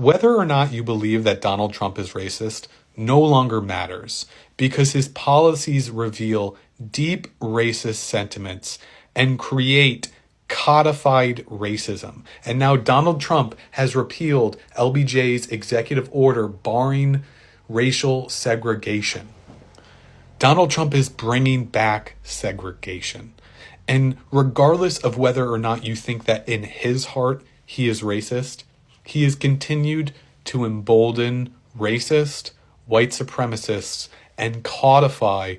Whether or not you believe that Donald Trump is racist no longer matters because his policies reveal deep racist sentiments and create codified racism. And now Donald Trump has repealed LBJ's executive order barring racial segregation. Donald Trump is bringing back segregation. And regardless of whether or not you think that in his heart he is racist, he has continued to embolden racist, white supremacists, and codify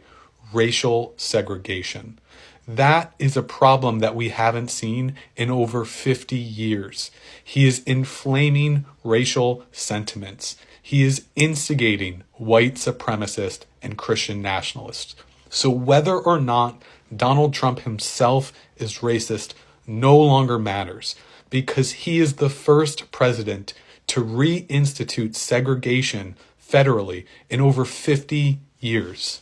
racial segregation. That is a problem that we haven't seen in over 50 years. He is inflaming racial sentiments. He is instigating white supremacist and Christian nationalists. So whether or not Donald Trump himself is racist no longer matters because he is the first president to reinstitute segregation federally in over 50 years.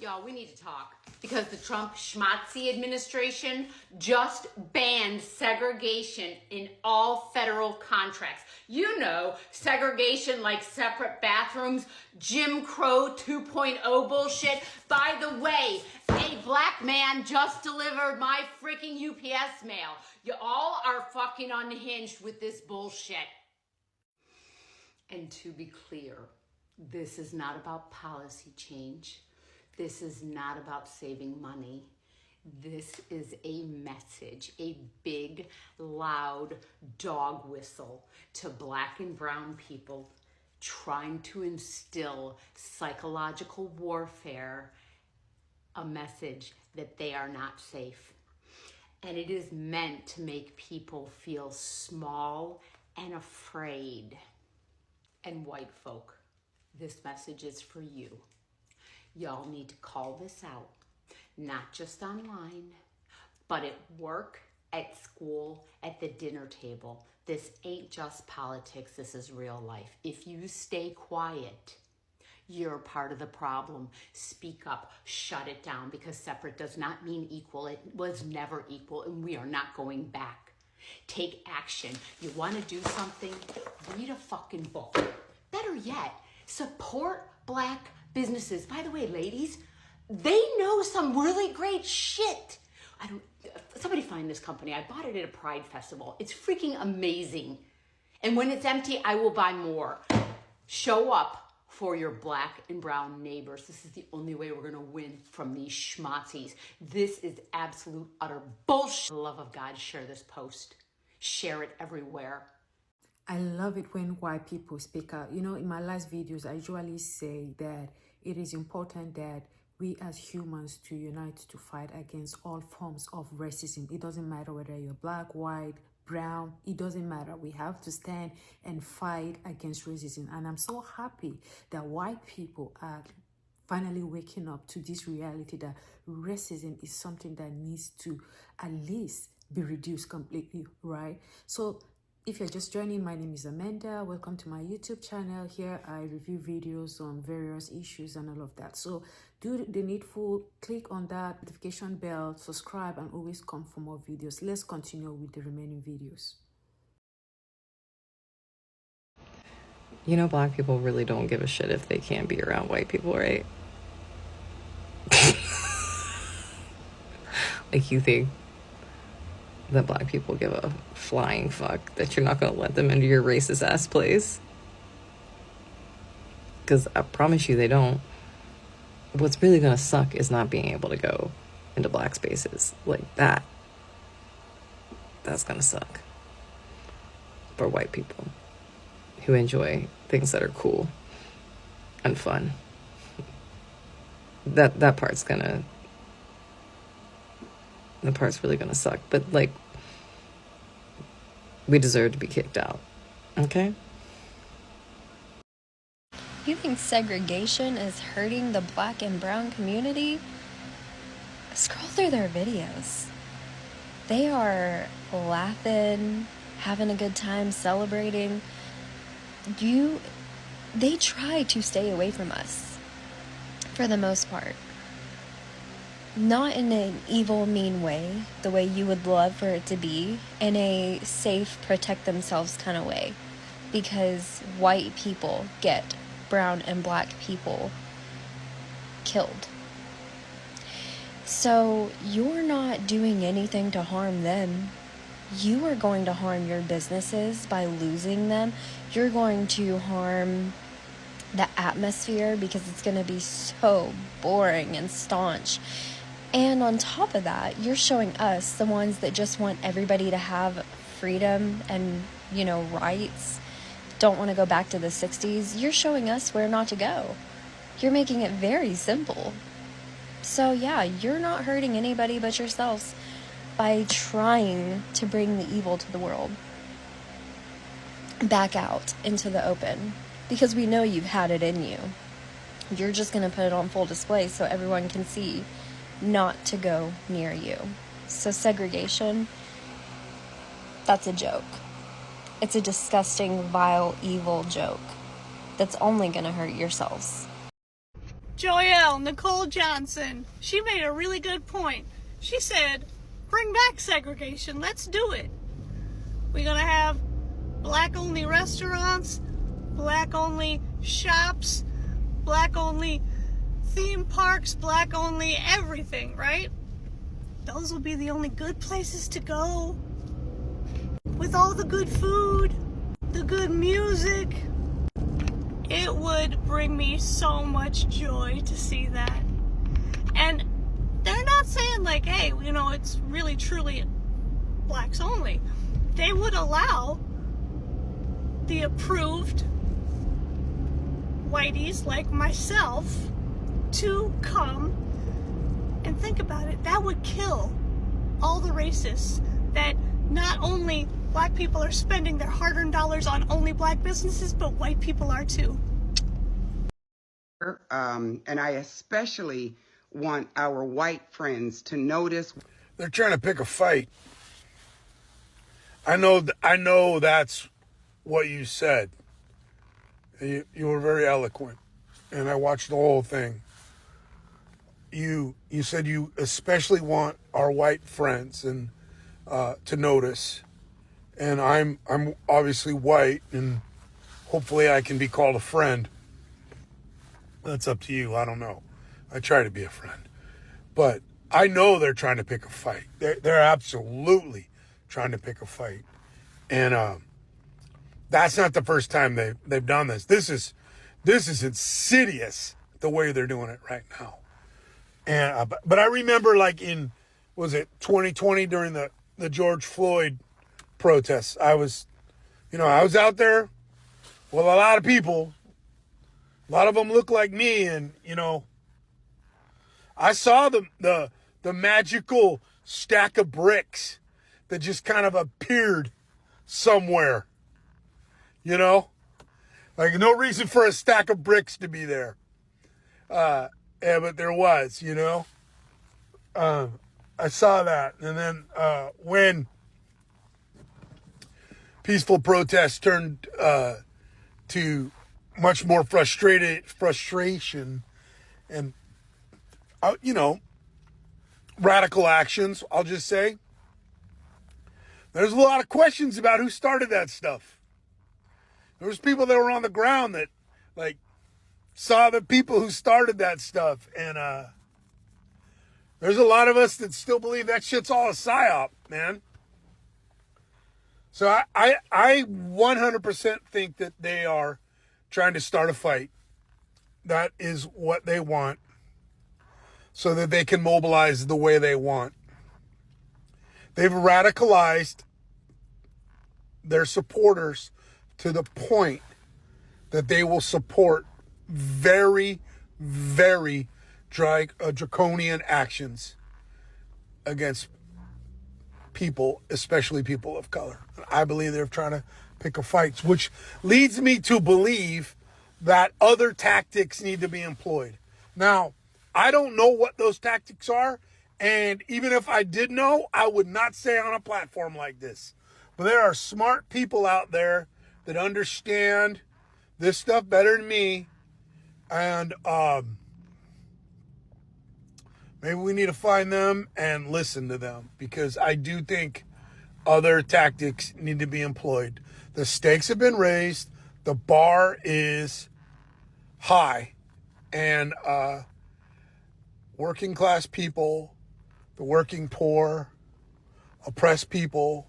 Y'all, we need to talk because the Trump schmatzy administration just banned segregation in all federal contracts. You know, segregation like separate bathrooms, Jim Crow 2.0 bullshit. By the way, a black man just delivered my freaking UPS mail. You all are fucking unhinged with this bullshit. And to be clear, this is not about policy change. This is not about saving money. This is a message, a big, loud dog whistle to black and brown people trying to instill psychological warfare, a message that they are not safe. And it is meant to make people feel small and afraid. And white folk, this message is for you. Y'all need to call this out, not just online, but at work, at school, at the dinner table. This ain't just politics, this is real life. If you stay quiet, you're part of the problem. Speak up, shut it down, because separate does not mean equal. It was never equal, and we are not going back. Take action. You want to do something? Read a fucking book. Better yet, support black businesses. By the way, ladies, they know some really great shit. Somebody find this company. I bought it at a Pride festival. It's freaking amazing. And when it's empty, I will buy more. Show up for your black and brown neighbors. This is the only way we're gonna win from these schmazzies. This is absolute, utter bullshit. For the love of God, share this post. Share it everywhere. I love it when white people speak out. You know, in my last videos, I usually say that it is important that we as humans to unite to fight against all forms of racism. It doesn't matter whether you're black, white, brown, it doesn't matter. We have to stand and fight against racism. And I'm so happy that white people are finally waking up to this reality that racism is something that needs to at least be reduced completely, right? So if you're just joining, my name is Amanda. Welcome to my YouTube channel. Here I review videos on various issues and all of that. So do the needful, click on that notification bell, subscribe, and always come for more videos. Let's continue with the remaining videos. You know, black people really don't give a shit if they can't be around white people, right? Like, you think that black people give a flying fuck that you're not going to let them into your racist ass place? Because I promise you they don't. What's really going to suck is not being able to go into black spaces like that. That's going to suck for white people who enjoy things that are cool and fun. That part's really gonna suck. But, like, we deserve to be kicked out. Okay? You think segregation is hurting the black and brown community? Scroll through their videos. They are laughing, having a good time, celebrating. They try to stay away from us, for the most part. Not in an evil, mean way, the way you would love for it to be, in a safe, protect themselves kind of way. because white people get brown and black people killed. So you're not doing anything to harm them. You are going to harm your businesses by losing them. You're going to harm the atmosphere because it's going to be so boring and staunch. And on top of that, you're showing us, the ones that just want everybody to have freedom and, rights, don't want to go back to the 60s, you're showing us where not to go. You're making it very simple. So yeah, you're not hurting anybody but yourselves by trying to bring the evil to the world back out into the open, because we know you've had it in you. You're just going to put it on full display so everyone can see not to go near you. So segregation, that's a joke. It's a disgusting, vile, evil joke that's only going to hurt yourselves. Nicole Johnson, she made a really good point. She said, bring back segregation, let's do it. We're gonna have black only restaurants, black only shops, black only theme parks, black only everything, right? Those will be the only good places to go, with all the good food, the good music. It would bring me so much joy to see that. And they're not saying like, hey, it's really truly blacks only. They would allow the approved whiteys like myself to come and think about it. That would kill all the racists that not only black people are spending their hard-earned dollars on only black businesses, but white people are too. And I especially want our white friends to notice. They're trying to pick a fight. I know that's what you said. You were very eloquent, and I watched the whole thing. You said you especially want our white friends and to notice. And I'm obviously white, and hopefully I can be called a friend. That's up to you. I don't know. I try to be a friend. But I know they're trying to pick a fight. They're absolutely trying to pick a fight. And that's not the first time they've done this. This is insidious the way they're doing it right now. And but I remember like in, was it 2020 during the George Floyd protests, I was out there with a lot of people. A lot of them look like me, and I saw the magical stack of bricks that just kind of appeared somewhere. Like no reason for a stack of bricks to be there. Yeah, but there was, I saw that. And then when peaceful protests turned to much more frustration and, radical actions, I'll just say, there's a lot of questions about who started that stuff. There was people that were on the ground that, like, saw the people who started that stuff. And there's a lot of us that still believe that shit's all a psyop, man. So I 100% think that they are trying to start a fight. That is what they want, so that they can mobilize the way they want. They've radicalized their supporters to the point that they will support very, very draconian actions against people, especially people of color. I believe they're trying to pick a fight, which leads me to believe that other tactics need to be employed. Now, I don't know what those tactics are, and even if I did know, I would not say on a platform like this. But there are smart people out there that understand this stuff better than me, and maybe we need to find them and listen to them, because I do think other tactics need to be employed. The stakes have been raised. The bar is high. And working class people, the working poor, oppressed people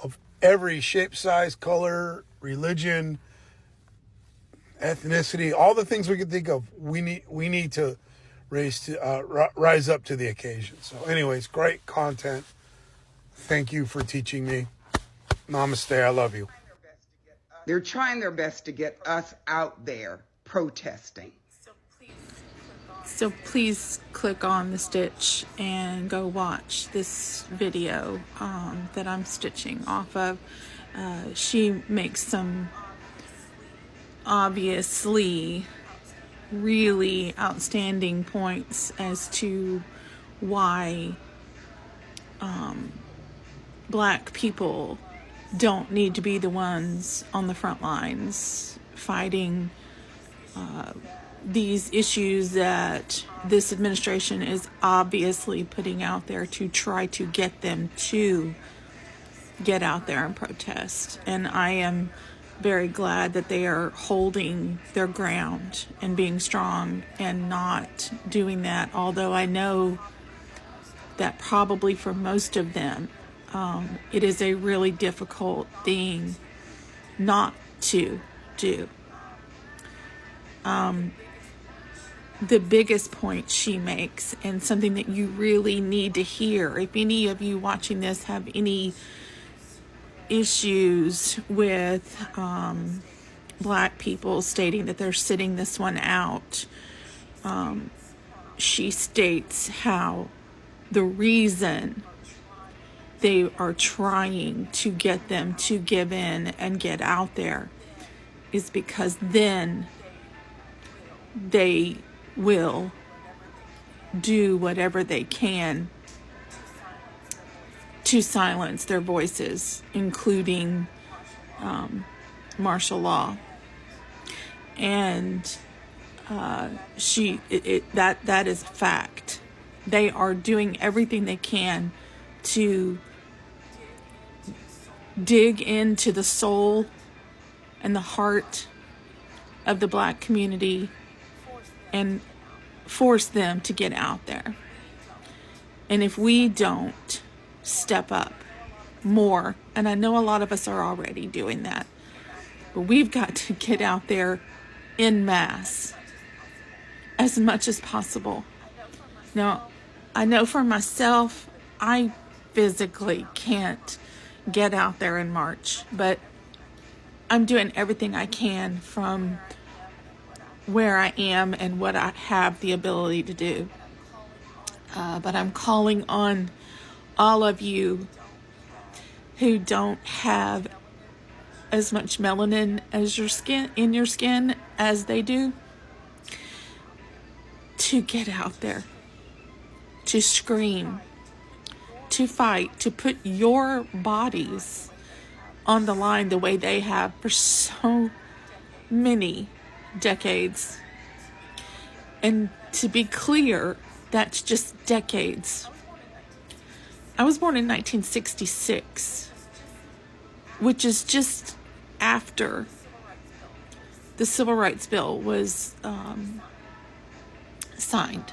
of every shape, size, color, religion, ethnicity, all the things we can think of, we need to rise up to the occasion. So anyways, great content. Thank you for teaching me. Namaste. I love you. They're trying their best to get us out there protesting. So please click on the stitch and go watch this video that I'm stitching off of. She makes some obviously really outstanding points as to why Black people don't need to be the ones on the front lines fighting these issues that this administration is obviously putting out there to try to get them to get out there and protest. And I am very glad that they are holding their ground and being strong and not doing that, although I know that probably for most of them it is a really difficult thing not to do. The biggest point she makes, and something that you really need to hear, if any of you watching this have any issues with Black people stating that they're sitting this one out, she states how the reason they are trying to get them to give in and get out there is because then they will do whatever they can to silence their voices, including martial law. And that is a fact. They are doing everything they can to dig into the soul and the heart of the Black community and force them to get out there. And if we don't step up more, and I know a lot of us are already doing that, but we've got to get out there en masse as much as possible. Now, I know for myself, I physically can't get out there and march, but I'm doing everything I can from where I am and what I have the ability to do. But I'm calling on all of you who don't have as much melanin as in your skin as they do to get out there, to scream, to fight, to put your bodies on the line the way they have for so many decades. And to be clear, that's just decades. I was born in 1966, which is just after the Civil Rights Bill was signed.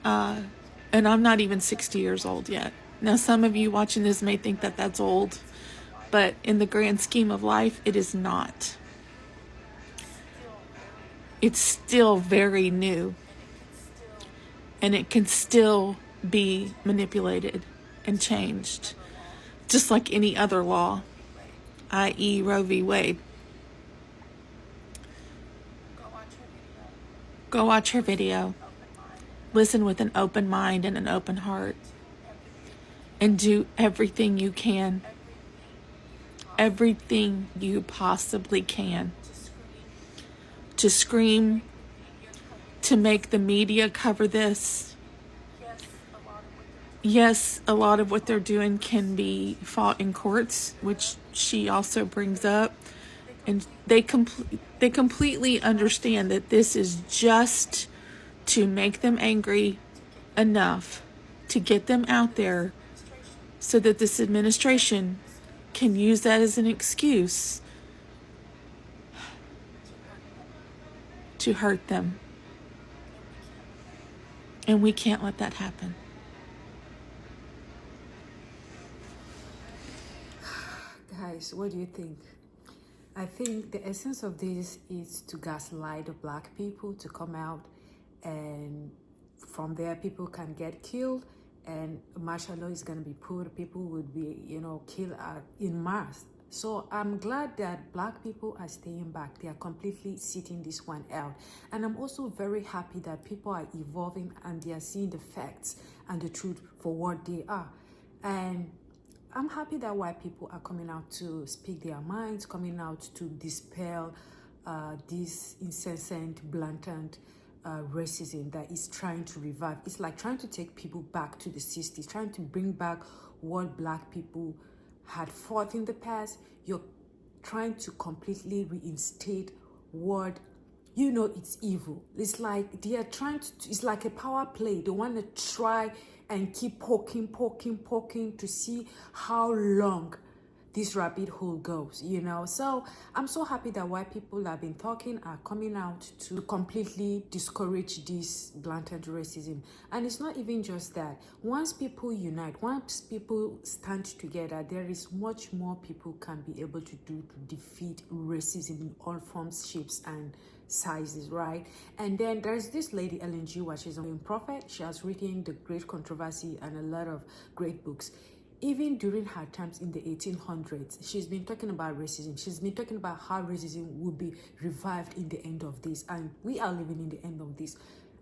And I'm not even 60 years old yet. Now, some of you watching this may think that that's old, but in the grand scheme of life, it is not. It's still very new, and it can still be manipulated and changed, just like any other law, i.e. Roe v. Wade. Go watch her video. Listen with an open mind and an open heart, and do everything you can, everything you possibly can, to scream, to make the media cover this. Yes, a lot of what they're doing can be fought in courts, which she also brings up, and they completely understand that this is just to make them angry enough to get them out there so that this administration can use that as an excuse to hurt them. And we can't let that happen. Guys, what do you think? I think the essence of this is to gaslight the black people to come out, and from there people can get killed, and martial law is going to be put, people would be, you know, killed in mass. So I'm glad that black people are staying back. They are completely sitting this one out. And I'm also very happy that people are evolving and they are seeing the facts and the truth for what they are. And I'm happy that white people are coming out to speak their minds, coming out to dispel this incessant, blatant racism that is trying to revive. It's like trying to take people back to the 60s, trying to bring back what black people had fought in the past. You're trying to completely reinstate what, you know, it's evil. It's like they are trying to, it's like a power play. They want to try and keep poking to see how long this rabbit hole goes, you know. So I'm so happy that white people have been talking, are coming out to completely discourage this blatant racism. And it's not even just that. Once people unite, once people stand together, there is much more people can be able to do to defeat racism in all forms, shapes, and sizes, right? And then there's this lady, Ellen G. White. She's a prophet. She has written The Great Controversy and a lot of great books. Even during her times in the 1800s, she's been talking about racism. She's been talking about how racism will be revived in the end of this. And we are living in the end of this.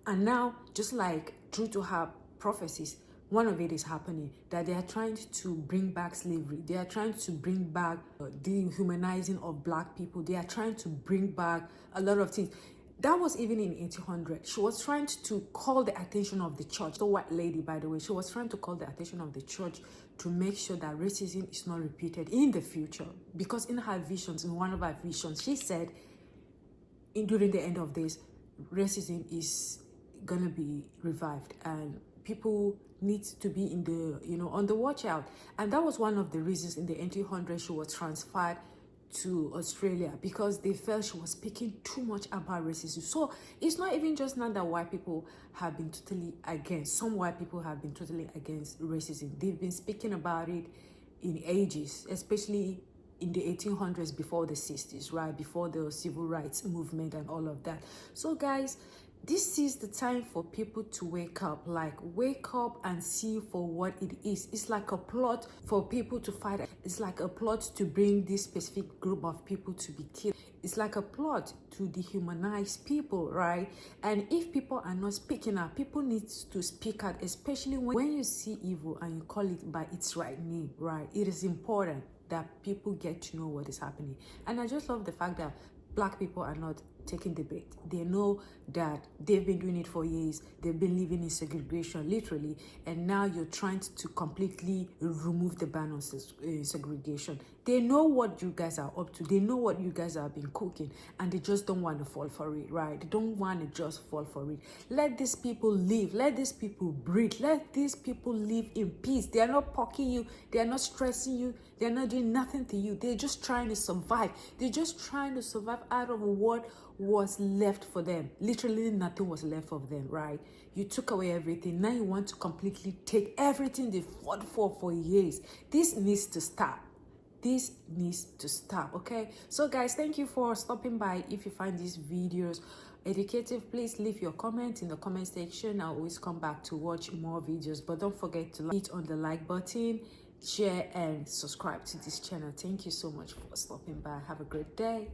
And now, just like true to her prophecies, one of it is happening, that they are trying to bring back slavery. They are trying to bring back the humanizing of black people. They are trying to bring back a lot of things. That was even in 1800. She was trying to call the attention of the church. The white lady, by the way, she was trying to call the attention of the church to make sure that racism is not repeated in the future. Because in her visions, in one of her visions, she said, during the end of this, racism is gonna be revived and people need to be in the, you know, on the watch out. And that was one of the reasons in the 1800s she was transferred to Australia, because they felt she was speaking too much about racism. So it's not even just now that white people have been totally against. Some white people have been totally against racism. They've been speaking about it in ages, especially in the 1800s, before the 60s, right? Before the civil rights movement and all of that. So guys, this is the time for people to wake up, like wake up and see for what it is. It's like a plot for people to fight. It's like a plot to bring this specific group of people to be killed. It's like a plot to dehumanize people, right? And if people are not speaking out, people need to speak out, especially when you see evil and you call it by its right name, right? It is important that people get to know what is happening. And I just love the fact that black people are not taking the bait. They know that they've been doing it for years. They've been living in segregation, literally, and now you're trying to completely remove the ban on segregation. They know what you guys are up to. They know what you guys have been cooking, and they just don't want to fall for it, right? They don't want to just fall for it. Let these people live. Let these people breathe. Let these people live in peace. They are not poking you. They are not stressing you. They are not doing nothing to you. They're just trying to survive. They're just trying to survive out of what was left for them. Literally nothing was left of them, right? You took away everything. Now you want to completely take everything they fought for years. This needs to stop. This needs to stop, okay? So guys, thank you for stopping by. If you find these videos educative, please leave your comment in the comment section. I'll always come back to watch more videos, but don't forget to hit on the like button, share, and subscribe to this channel. Thank you so much for stopping by. Have a great day.